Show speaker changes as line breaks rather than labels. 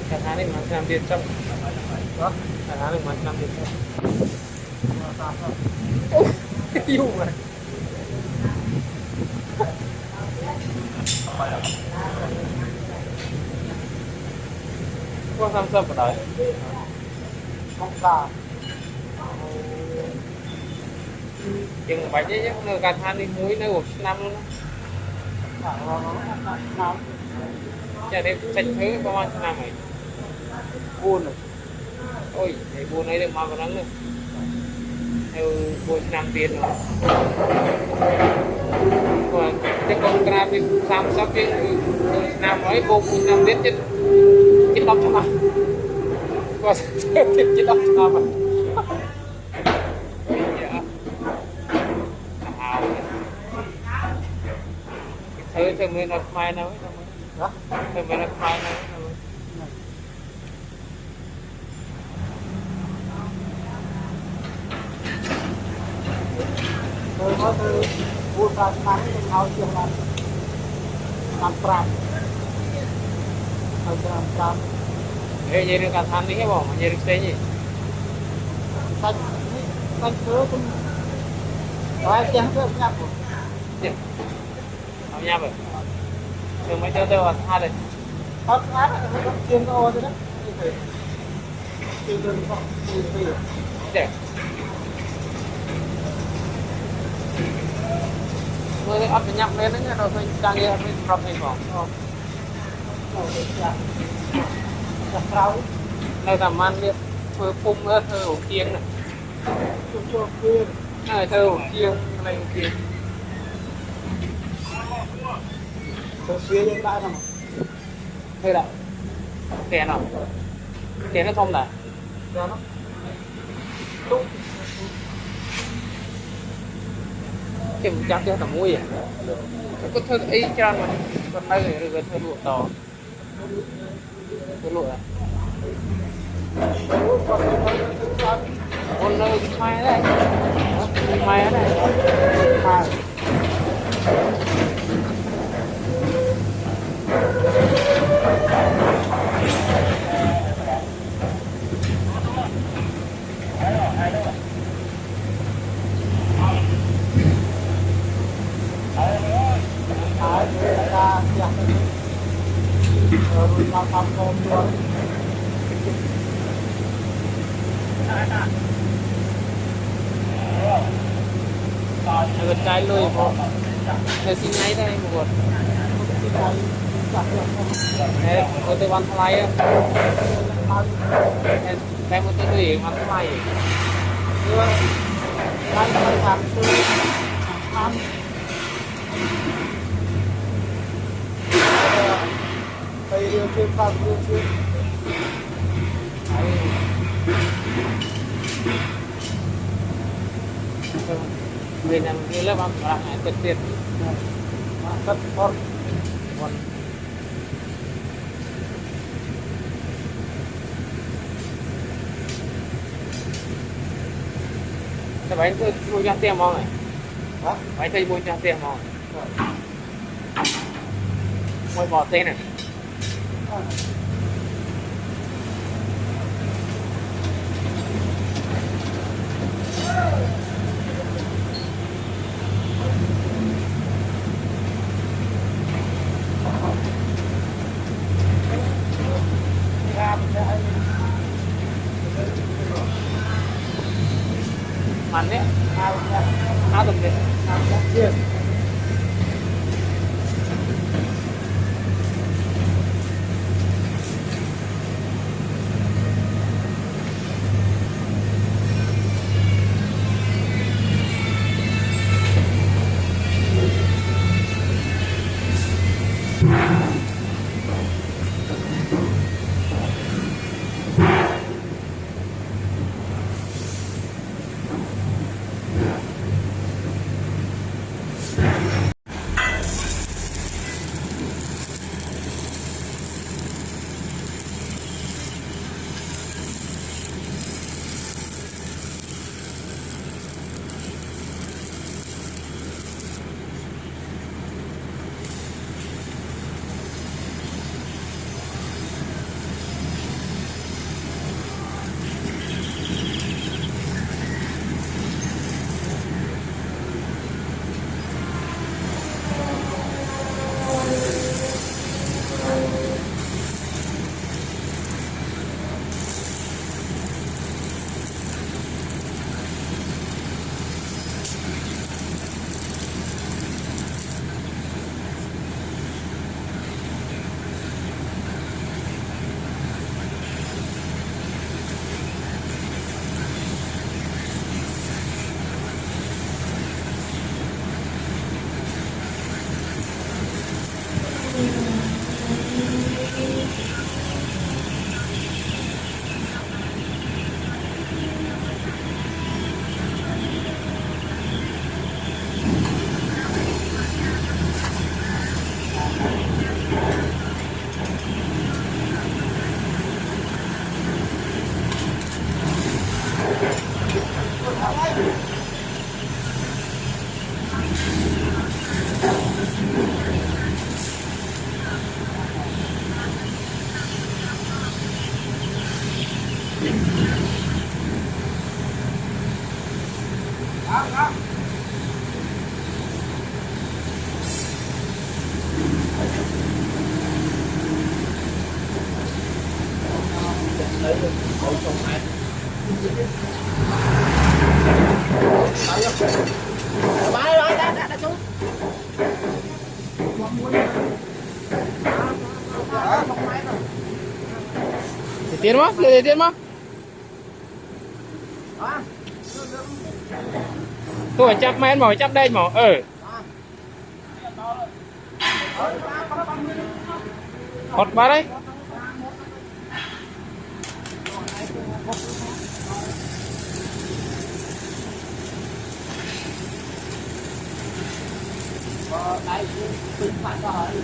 Kadang ini macam dia cak, kadang ini macam dia cak. Yêu mà. Qua thăm sâm ở đấy. Không sao. Chừng bảy chứ nữa cả than đi muối nữa 1 năm luôn. Chả để sạch thứ bao nhiêu năm này. Buồn rồi. Ôi, để buồn ấy được mà còn nắng nữa. Theo buồn năm tiền rồi. Còn cái con tra thì làm sao cái năm ấy buồn năm tiền chứ. Chết đọc cho mà. Còn chết đọc cho mà. Thôi mới nó mai nào ấy. Hả? Thôi mới nó mai nào ấy. Tôi có từ buôn ra sáng thì thao chiều làm pram. Thao chiều làm pram. Ê, vậy được cả than đi hết bỏ, vậy được xe gì? Xanh cứ cũng... Rồi em chén cứ nhắp rồi. Dạ. Không nhắp rồi. Thường mấy chơi vào than này. Hết ngát là nó chiên cái ô thôi đó. Chiên đơn không, chiên phi rồi. Dạ. Mới ấp nhắm lên đấy nha, rồi thôi đang nghe mới rập thành vòng. Này làm ăn đi, phơi phum nữa thơ hổ kiêng này. Này thơ hổ kiêng, này hổ kiêng. Thơ xuyên lên lại nào. Đây là tiền nào? Tiền nó thông này. Tiền nó. Đúng. Cái một chắc cái tầm mũi à, có thơ ấy trăng mà còn đây là gần thơ lụa to, thơ lụa à, con nơi mai đấy, mai ở đây, mai. Gần trái lùi một người xin ngay đây một con đây có tôi bán thay á đây một tôi đuổi bán thay đây là làm tôi ăn đây đưa chuyên pha đưa chuyên Việt Nam như lớp ăn làm này tuyệt tuyệt rất ngon cái bánh tôi mua cho tiền mong này bánh tôi mua cho tiền mong mua bò tên này mặn đấy, áo đồng đấy, chiên. đó lấy được khẩu súng này bái đã chú tiền mà lấy tiền mà tôi chấp men mỏi chấp đây mỏi hot ba đấy đây pin phản rồi